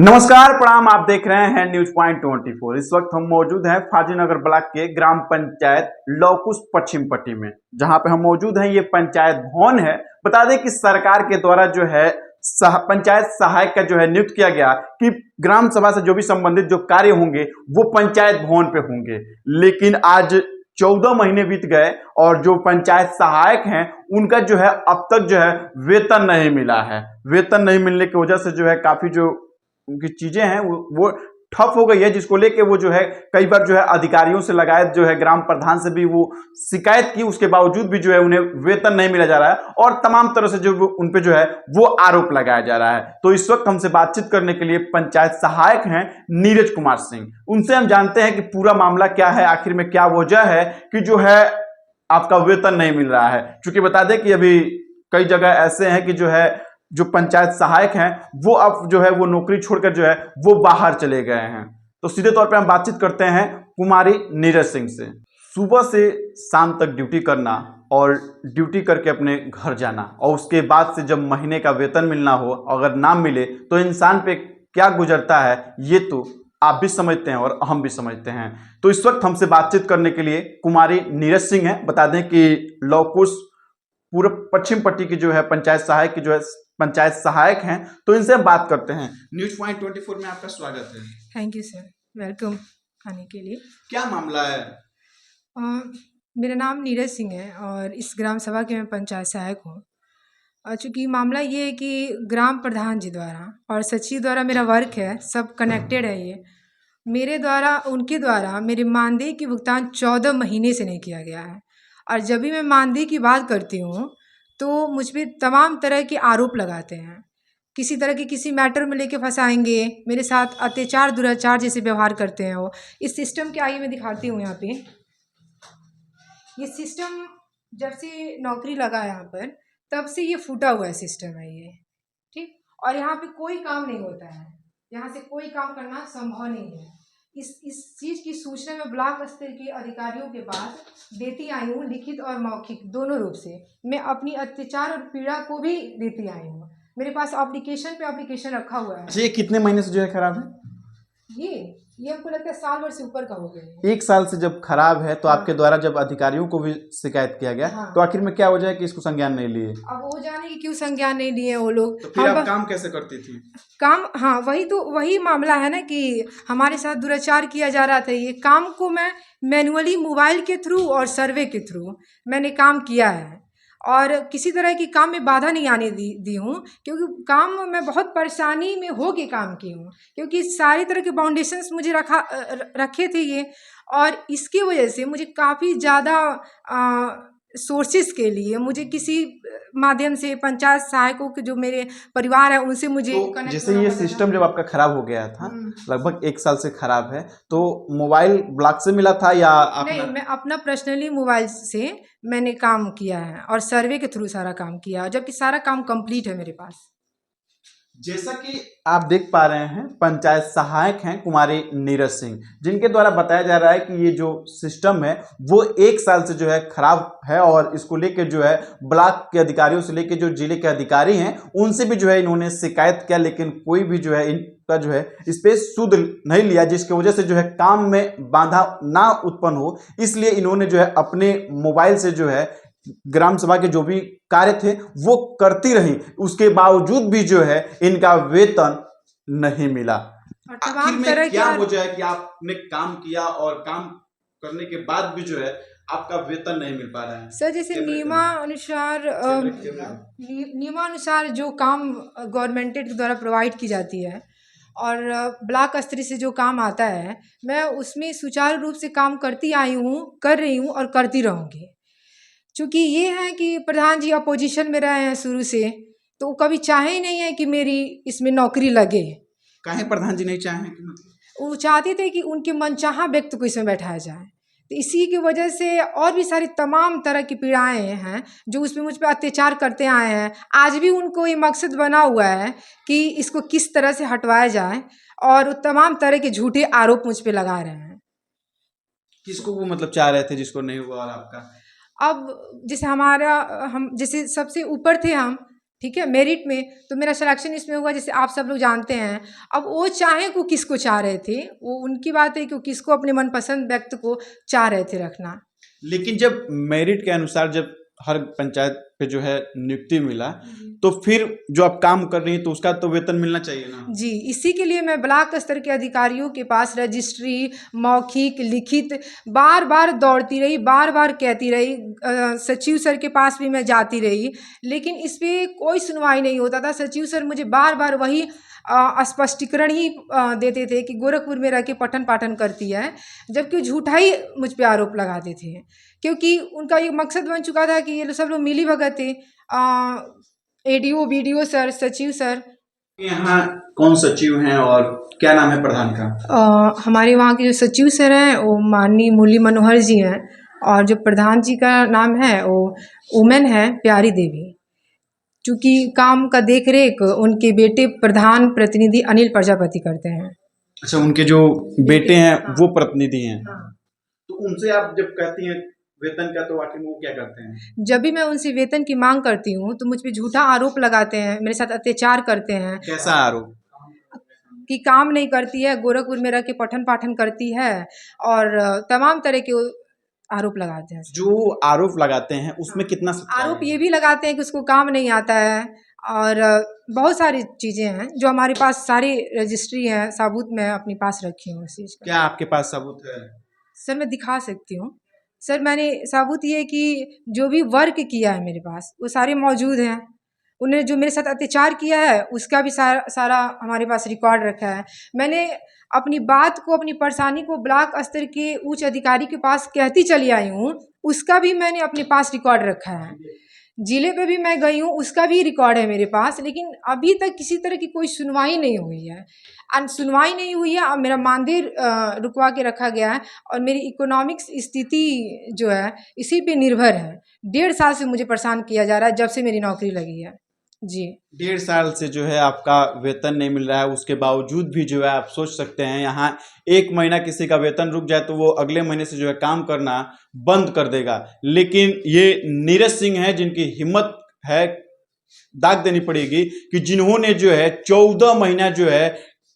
नमस्कार प्रणाम। आप देख रहे हैं न्यूज पॉइंट 24। इस वक्त हम मौजूद हैं फाजिलनगर ब्लॉक के ग्राम पंचायत लौकुश पश्चिम पट्टी में, जहां पे हम मौजूद हैं। ये पंचायत भवन है। बता दें कि सरकार के द्वारा जो है पंचायत सहायक का जो है नियुक्त किया गया कि ग्राम सभा से जो भी संबंधित जो कार्य होंगे वो पंचायत भवन पे होंगे। लेकिन आज 14 महीने बीत गए और जो पंचायत सहायक हैं उनका जो है अब तक जो है वेतन नहीं मिला है। वेतन नहीं मिलने की वजह से जो है काफी जो उनकी चीजें हैं वो ठप हो गई है, जिसको लेके वो जो है कई बार जो है अधिकारियों से लगायत जो है ग्राम प्रधान से भी वो शिकायत की। उसके बावजूद भी जो है उन्हें वेतन नहीं मिला जा रहा है और तमाम तरह से जो उन पे जो है वो आरोप लगाया जा रहा है। तो इस वक्त हमसे बातचीत करने के लिए पंचायत सहायक हैं नीरज कुमार सिंह। उनसे हम जानते हैं कि पूरा मामला क्या है, आखिर में क्या वजह है कि जो है आपका वेतन नहीं मिल रहा है। क्योंकि बता दें कि अभी कई जगह ऐसे हैं कि जो है जो पंचायत सहायक हैं वो अब जो है वो नौकरी छोड़कर जो है वो बाहर चले गए हैं। तो सीधे तौर पे हम बातचीत करते हैं कुमारी नीरज सिंह से। सुबह से शाम तक ड्यूटी करना और ड्यूटी करके अपने घर जाना और उसके बाद से जब महीने का वेतन मिलना हो, अगर ना मिले तो इंसान पे क्या गुजरता है ये तो आप भी समझते हैं और हम भी समझते हैं। तो इस वक्त हमसे बातचीत करने के लिए कुमारी नीरज सिंह है। बता दें कि लौकुश पूरे पश्चिम पट्टी की जो है पंचायत सहायक की जो है पंचायत सहायक हैं। तो इनसे हम बात करते हैं। न्यूज पॉइंट 24 में आपका स्वागत है। थैंक यू सर, वेलकम आने के लिए। क्या मामला है? मेरा नाम नीरज सिंह है और इस ग्राम सभा के मैं पंचायत सहायक हूँ। चूँकि मामला ये है कि ग्राम प्रधान जी द्वारा और सचिव द्वारा मेरा वर्क है, सब कनेक्टेड है। ये मेरे द्वारा उनके द्वारा मेरे मानदेय की भुगतान 14 महीने से नहीं किया गया है। और जब भी मैं मानदेय की बात करती हूँ तो मुझ पर तमाम तरह के आरोप लगाते हैं। किसी तरह के किसी मैटर में लेके फंसाएंगे, मेरे साथ अत्याचार दुराचार जैसे व्यवहार करते हैं वो। इस सिस्टम के आइए मैं दिखाती हूँ। यहाँ पे ये सिस्टम जब से नौकरी लगा यहाँ पर तब से ये फूटा हुआ है सिस्टम है ये, ठीक। और यहाँ पे कोई काम नहीं होता है, यहाँ से कोई काम करना संभव नहीं है। इस चीज़ की सूचना मैं ब्लॉक स्तर के अधिकारियों के पास देती आई हूँ, लिखित और मौखिक दोनों रूप से। मैं अपनी अत्याचार और पीड़ा को भी देती आई हूँ। मेरे पास एप्लीकेशन पे एप्लीकेशन रखा हुआ है। अच्छा, ये कितने महीने से जो है खराब है? ये हमको लगता है साल भर से ऊपर का हो गया। एक साल से जब खराब है तो हाँ। आपके द्वारा जब अधिकारियों को भी शिकायत किया गया, हाँ। तो आखिर में क्या वजह है कि इसको संज्ञान नहीं लिए? अब वो जाने कि क्यों संज्ञान नहीं लिए वो लोग। तो फिर आप काम कैसे करती थी? काम, हाँ वही मामला है ना कि हमारे साथ दुराचार किया जा रहा था। ये काम को मैं मैनुअली मोबाइल के थ्रू और सर्वे के थ्रू मैंने काम किया है और किसी तरह की काम में बाधा नहीं आने दी हूँ, क्योंकि काम मैं बहुत परेशानी में हो के काम की हूँ, क्योंकि सारी तरह के बाउंडेशंस मुझे रखे थे ये। और इसकी वजह से मुझे काफ़ी ज़्यादा सोर्सेज के लिए मुझे किसी माध्यम से पंचायत सहायकों के जो मेरे परिवार है उनसे मुझे तो जैसे ये सिस्टम जब आपका खराब हो गया था, लगभग एक साल से खराब है, तो मोबाइल ब्लॉक से मिला था या नहीं, मैं अपना पर्सनली मोबाइल से मैंने काम किया है और सर्वे के थ्रू सारा काम किया, जबकि सारा काम कंप्लीट है मेरे पास। जैसा कि आप देख पा रहे हैं पंचायत सहायक हैं कुमारी नीरज सिंह, जिनके द्वारा बताया जा रहा है कि ये जो सिस्टम है वो एक साल से जो है खराब है और इसको लेकर जो है ब्लॉक के अधिकारियों से लेकर जो जिले के अधिकारी हैं उनसे भी जो है इन्होंने शिकायत किया, लेकिन कोई भी जो है इनका जो है इस पे सुध नहीं लिया, जिसकी वजह से जो है काम में बाधा ना उत्पन्न हो। इसलिए इन्होंने जो है अपने मोबाइल से जो है ग्राम सभा के जो भी कार्य थे वो करती रही, उसके बावजूद भी जो है इनका वेतन नहीं मिला। आखिर में क्या वजह है कि आपने काम किया और काम करने के बाद भी जो है आपका वेतन नहीं मिल पा रहा है? सर, जैसे नियमानुसार जो काम गवर्नमेंट के द्वारा प्रोवाइड की जाती है और ब्लॉक स्तर से जो काम आता है मैं उसमें सुचारू रूप से काम करती आई हूँ, कर रही हूँ और करती रहूँगी। चूँकि ये है कि प्रधान जी अपोजिशन में रहे हैं शुरू से, तो वो कभी चाहे ही नहीं है कि मेरी इसमें नौकरी लगे। काहे प्रधान जी नहीं चाहे कि वो चाहते थे कि उनके मनचाहा व्यक्ति को इसमें बैठाया जाए। तो इसी की वजह से और भी सारी तमाम तरह की पीड़ाएँ हैं जो उसमें मुझ पर अत्याचार करते आए हैं। आज भी उनको ये मकसद बना हुआ है कि इसको किस तरह से हटवाया जाए और तमाम तरह के झूठे आरोप मुझ पर लगा रहे हैं। किसको वो मतलब चाह रहे थे जिसको नहीं हुआ? और आपका अब जैसे हम जैसे सबसे ऊपर थे हम, ठीक है, मेरिट में, तो मेरा सिलेक्शन इसमें हुआ, जैसे आप सब लोग जानते हैं। अब वो चाहे को किसको चाह रहे थे, वो उनकी बात है कि वो किसको अपने मनपसंद व्यक्ति को चाह रहे थे रखना। लेकिन जब मेरिट के अनुसार जब हर पंचायत पे जो है नियुक्ति मिला, तो फिर जो आप काम कर रही हैं तो उसका तो वेतन मिलना चाहिए ना। जी, इसी के लिए मैं ब्लॉक स्तर के अधिकारियों के पास रजिस्ट्री, मौखिक, लिखित बार बार दौड़ती रही, बार बार कहती रही, सचिव सर के पास भी मैं जाती रही, लेकिन इस पे कोई सुनवाई नहीं होता था। सचिव सर मुझे बार बार वही स्पष्टीकरण ही देते थे कि गोरखपुर में रह के पठन पाठन करती है, जबकि झूठा ही मुझ पे आरोप लगाते थे, क्योंकि उनका ये मकसद बन चुका था कि ये सब लोग मिली भगत थे, एडीओ, बीडीओ सर, सचिव सर। यहाँ कौन सचिव हैं और क्या नाम है प्रधान का? हमारे वहाँ के जो सचिव सर हैं वो माननीय मुरली मनोहर जी हैं, और जो प्रधान जी का नाम है वो वुमेन है प्यारी देवी। चूँकि काम का देख रेख उनके बेटे प्रधान प्रतिनिधि अनिल प्रजापति करते हैं। अच्छा, उनके जो बेटे हैं हाँ। वो प्रतिनिधि हैं। हाँ। तो उनसे आप जब कहती हैं वेतन का, तो आखिर वो क्या करते हैं? जब भी मैं उनसे वेतन की मांग करती हूँ तो मुझ पे झूठा आरोप लगाते हैं, मेरे साथ अत्याचार करते हैं। कैसा आरोप? कि काम नहीं करती है, गोरखपुर में रह के पठन पाठन करती है, और तमाम तरह के आरोप लगाते हैं। जो आरोप लगाते हैं उसमें कितना सच्चाई आरोप है? ये भी लगाते हैं कि उसको काम नहीं आता है, और बहुत सारी चीज़ें हैं जो हमारे पास सारी रजिस्ट्री है, साबूत मैं अपने पास रखी हूँ उस चीज़ का। क्या आपके पास सबूत है? सर मैं दिखा सकती हूँ। सर मैंने साबूत ये कि जो भी वर्क किया है मेरे पास वो सारे मौजूद हैं। उन्हें जो मेरे साथ अत्याचार किया है उसका भी सारा सारा हमारे पास रिकॉर्ड रखा है। मैंने अपनी बात को, अपनी परेशानी को ब्लॉक स्तर के उच्च अधिकारी के पास कहती चली आई हूँ, उसका भी मैंने अपने पास रिकॉर्ड रखा है। जिले पे भी मैं गई हूँ, उसका भी रिकॉर्ड है मेरे पास, लेकिन अभी तक किसी तरह की कोई सुनवाई नहीं हुई है। सुनवाई नहीं हुई है, अब मेरा मानदेय रुकवा के रखा गया है, और मेरी इकोनॉमिक्स स्थिति जो है इसी पे निर्भर है। 1.5 साल से मुझे परेशान किया जा रहा है जब से मेरी नौकरी लगी है। जी। 1.5 साल से जो है आपका वेतन नहीं मिल रहा है, उसके बावजूद भी जो है आप सोच सकते हैं यहाँ 1 महीना किसी का वेतन रुक जाए तो वो अगले महीने से जो है काम करना बंद कर देगा। लेकिन ये नीरज सिंह है जिनकी हिम्मत है, दाग देनी पड़ेगी, कि जिन्होंने जो है 14 महीना जो है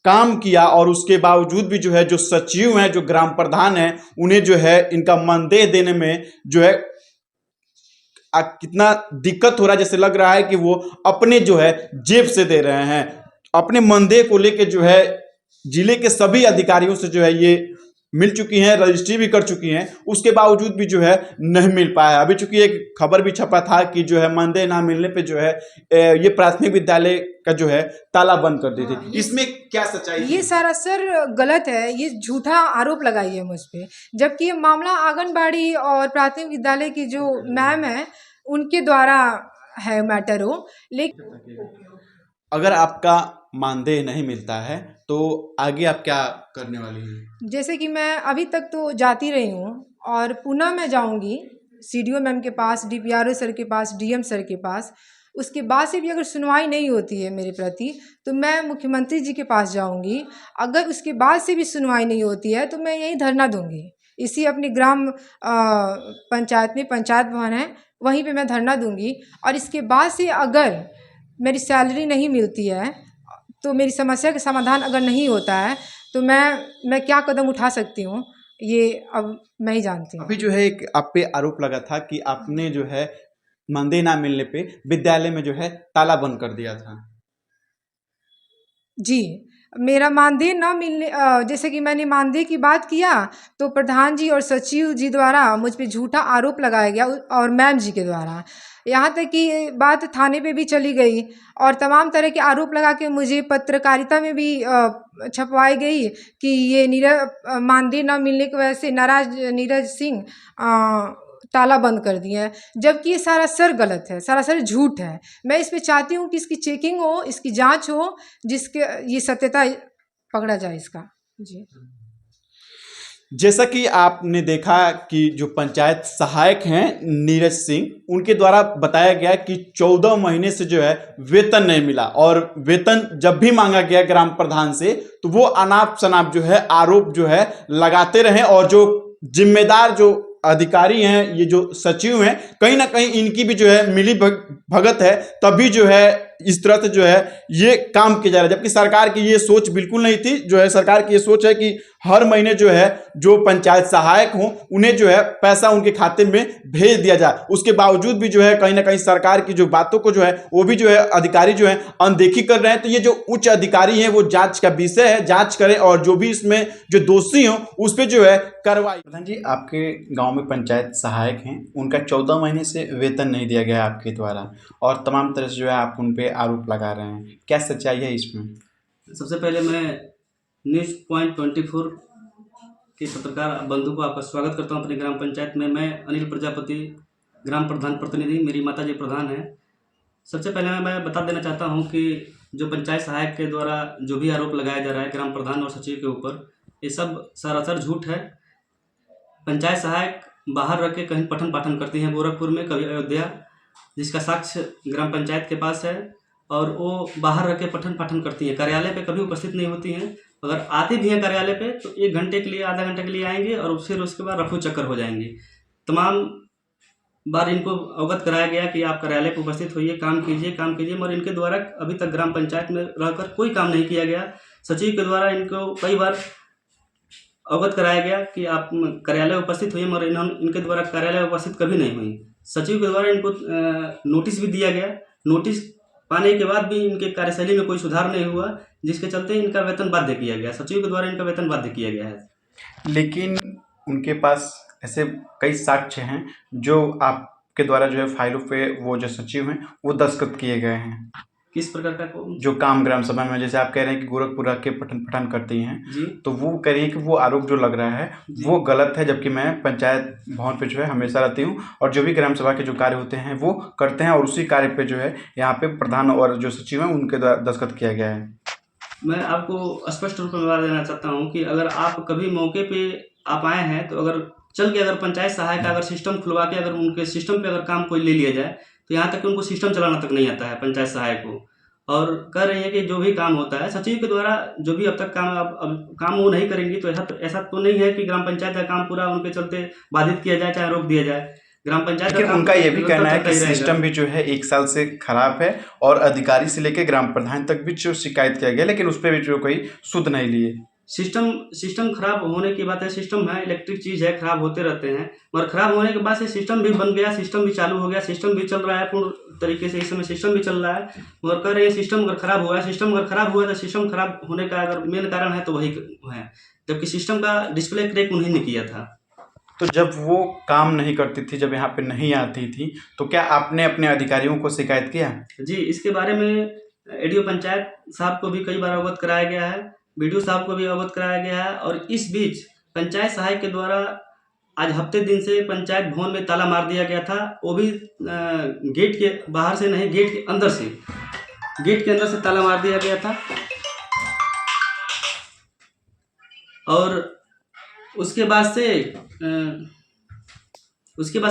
काम किया, और उसके बावजूद भी जो है जो सचिव हैं, जो ग्राम प्रधान हैं, उन्हें जो है इनका मानदेय देने में जो है कितना दिक्कत हो रहा है। जैसे लग रहा है कि वो अपने जो है जेब से दे रहे हैं। अपने मानदेय को लेके जो है जिले के सभी अधिकारियों से जो है ये मिल चुकी हैं, रजिस्ट्री भी कर चुकी हैं, उसके बावजूद भी जो है नहीं मिल पाया। अभी चूंकि एक खबर भी छपा था कि जो है मानदेय ना मिलने पे जो है ये प्राथमिक विद्यालय का जो है ताला बंद कर दी थी। इसमें क्या सच्चाई है? ये सारा सर गलत है, ये झूठा आरोप लगाई है मुझ पे, जबकि ये मामला आंगनबाड़ी और प्राथमिक विद्यालय की जो मैम है उनके द्वारा है मैटर हो। लेकिन अगर आपका मानदेय नहीं मिलता है तो आगे आप क्या करने वाली हैं? जैसे कि मैं अभी तक तो जाती रही हूँ, और पुनः मैं जाऊँगी सीडीओ मैम के पास, डीपीआरओ सर के पास, डीएम सर के पास। उसके बाद से भी अगर सुनवाई नहीं होती है मेरे प्रति तो मैं मुख्यमंत्री जी के पास जाऊँगी। अगर उसके बाद से भी सुनवाई नहीं होती है तो मैं यहीं धरना दूँगी, इसी अपनी ग्राम पंचायत में, पंचायत भवन है वहीं पे मैं धरना दूँगी। और इसके बाद से अगर मेरी सैलरी नहीं मिलती है तो मेरी समस्या का समाधान अगर नहीं होता है तो मैं क्या कदम उठा सकती हूँ, ये अब मैं ही जानती हूँ। अभी जो है एक आप पे आरोप लगा था कि आपने जो है मानदेय ना मिलने पे विद्यालय में जो है ताला बंद कर दिया था। जी, मेरा मानदेय न मिलने, जैसे कि मैंने मानदेय की बात किया तो प्रधान जी और सचिव जी द्वारा मुझ पे झूठा आरोप लगाया गया, और मैम जी के द्वारा, यहाँ तक कि बात थाने पे भी चली गई, और तमाम तरह के आरोप लगा के मुझे पत्रकारिता में भी छपवाई गई कि ये मानदेय न मिलने की वजह से नाराज नीरज सिंह ताला बंद कर दिए हैं, जबकि ये सारा सर गलत है, सारा सर झूठ है। मैं इस पे चाहती हूँ कि इसकी चेकिंग हो, इसकी जांच हो, जिसके ये सत्यता पकड़ा जाए इसका। जी। जैसा कि आपने देखा कि जो पंचायत सहायक हैं नीरज सिंह, उनके द्वारा बताया गया कि 14 महीने से जो है वेतन नहीं मिला, और वेतन जब भी मांगा गया ग्राम प्रधान से तो वो अनाप शनाप जो है आरोप जो है लगाते रहे, और जो जिम्मेदार जो अधिकारी हैं, ये जो सचिव हैं, कहीं ना कहीं इनकी भी जो है मिली भगत है, तभी जो है इस तरह से जो है ये काम किया जा रहा है। जबकि सरकार की ये सोच बिल्कुल नहीं थी। जो है सरकार की ये सोच है कि हर महीने जो है जो पंचायत सहायक हों उन्हें जो है पैसा उनके खाते में भेज दिया जाए। उसके बावजूद भी जो है कहीं ना कहीं सरकार की जो बातों को जो है वो भी जो है अधिकारी जो है अनदेखी कर रहे हैं। तो ये जो उच्च अधिकारी हैं वो जांच का विषय है, जांच करें और जो भी इसमें जो दोषी हो उस पर जो है कार्रवाई। प्रधान जी, आपके गांव में पंचायत सहायक हैं, उनका 14 महीने से वेतन नहीं दिया गया आपके द्वारा और तमाम तरह से जो है आप उन पे आरोप लगा रहे हैं, क्या सच्चाई है इसमें? सबसे पहले मैं न्यूज़ पॉइंट 24 के पत्रकार बंधु को आपका स्वागत करता हूं अपनी ग्राम पंचायत में। मैं अनिल प्रजापति, ग्राम प्रधान प्रतिनिधि, मेरी माताजी प्रधान है। सबसे पहले मैं बता देना चाहता हूं कि जो पंचायत सहायक के द्वारा जो भी आरोप लगाया जा रहा है ग्राम प्रधान और सचिव के ऊपर, ये सब सरासर झूठ है। पंचायत सहायक बाहर रख के कहीं पठन पाठन करती हैं, गोरखपुर में, कभी अयोध्या, जिसका साक्ष्य ग्राम पंचायत के पास है। और वो बाहर रख के पठन पाठन करती हैं, कार्यालय पे कभी उपस्थित नहीं होती हैं। अगर आती भी हैं कार्यालय पे तो 1 घंटे के लिए, आधा घंटे के लिए आएंगे और फिर उसके बाद रफू चक्कर हो जाएंगे। तमाम बार इनको अवगत कराया गया कि आप कार्यालय पर उपस्थित होइए, काम कीजिए, मगर इनके द्वारा अभी तक ग्राम पंचायत में रहकर कोई काम नहीं किया गया। सचिव के द्वारा इनको कई बार अवगत कराया गया कि आप कार्यालय उपस्थित हुई, मगर इनके द्वारा कार्यालय उपस्थित कभी नहीं हुई। सचिव के द्वारा इनको नोटिस भी दिया गया। नोटिस पाने के बाद भी इनके कार्यशैली में कोई सुधार नहीं हुआ, जिसके चलते इनका वेतन बाध्य किया गया। सचिव के द्वारा इनका वेतन बाध्य किया गया है। लेकिन उनके पास ऐसे कई साक्ष्य हैं जो आपके द्वारा जो है फाइलों पे वो जो सचिव हैं वो दस्तखत किए गए हैं। किस प्रकार का जो काम ग्राम सभा में, जैसे आप कह रहे हैं कि गोरखपुर रख के पठन पठान करती हैं जी, तो वो कह रही है कि वो आरोप जो लग रहा है वो गलत है, जबकि मैं पंचायत भवन पे जो है हमेशा रहती हूँ और जो भी ग्राम सभा के जो कार्य होते हैं वो करते हैं और उसी कार्य पे जो है यहाँ पे प्रधान और जो सचिव हैं उनके द्वारा दस्तखत किया गया है। मैं आपको स्पष्ट रूप में बता देना चाहता हूँ कि अगर आप कभी मौके पे आप आए हैं तो अगर चल के अगर पंचायत सहायक का अगर सिस्टम खुलवा के अगर उनके सिस्टम पे अगर काम कोई ले लिया जाए तो यहाँ तक कि उनको सिस्टम चलाना तक नहीं आता है पंचायत सहायक को। और कह रही है कि जो भी काम होता है सचिव के द्वारा, जो भी अब तक काम अब काम वो नहीं करेंगी, तो ऐसा तो नहीं है कि ग्राम पंचायत का काम पूरा उनके चलते बाधित किया जाए, चाहे रोक दिया जाए। ग्राम पंचायत लेकिन उनका ये भी कहना है कि सिस्टम भी जो है 1 साल से खराब है और अधिकारी से लेकर ग्राम प्रधान तक भी जो शिकायत किया गया, लेकिन उस पर भी जो कोई सुध नहीं लिए। सिस्टम खराब होने की बात है। सिस्टम है, इलेक्ट्रिक चीज़ है, खराब होते रहते हैं, मगर खराब होने के बाद से सिस्टम भी बन गया, सिस्टम भी चालू हो गया, सिस्टम भी चल रहा है पूर्ण तरीके से। इस समय सिस्टम भी चल रहा है, मगर कह रहे हैं सिस्टम अगर खराब हुआ है, सिस्टम अगर खराब हुआ तो सिस्टम खराब होने का अगर मेन कारण है तो वही है, जबकि सिस्टम का डिस्प्ले क्रैक उन्हीं ने किया था। तो जब वो काम नहीं करती थी, जब यहाँ पे नहीं आती थी, तो क्या आपने अपने अधिकारियों को शिकायत किया? जी, इसके बारे में एडीओ पंचायत साहब को भी कई बार अवगत कराया गया है, बीडीओ साहब को भी अवगत कराया गया है। और इस बीच पंचायत सहायक के द्वारा आज हफ्ते दिन से पंचायत भवन में ताला मार दिया गया था, वो भी गेट के बाहर से नहीं, गेट के अंदर से ताला मार दिया गया था। और उसके बाद से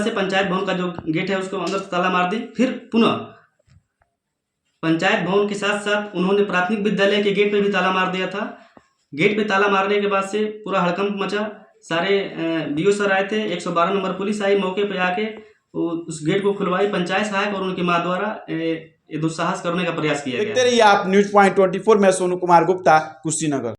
पंचायत भवन का जो गेट है उसको अंदर से ताला मार दी। फिर पुनः पंचायत भवन के साथ साथ उन्होंने प्राथमिक विद्यालय के गेट पे भी ताला मार दिया था। गेट पे ताला मारने के बाद से पूरा हड़कंप मचा। सारे बीओ सर आए थे, 112 नंबर पुलिस आई, मौके पे आके उस गेट को खुलवाई। पंचायत सहायक और उनकी मां द्वारा ये दुस्साहस करने का प्रयास किया गया। देखते रहिए आप न्यूज़ पॉइंट 24। मैं सोनू कुमार गुप्ता, कुशीनगर।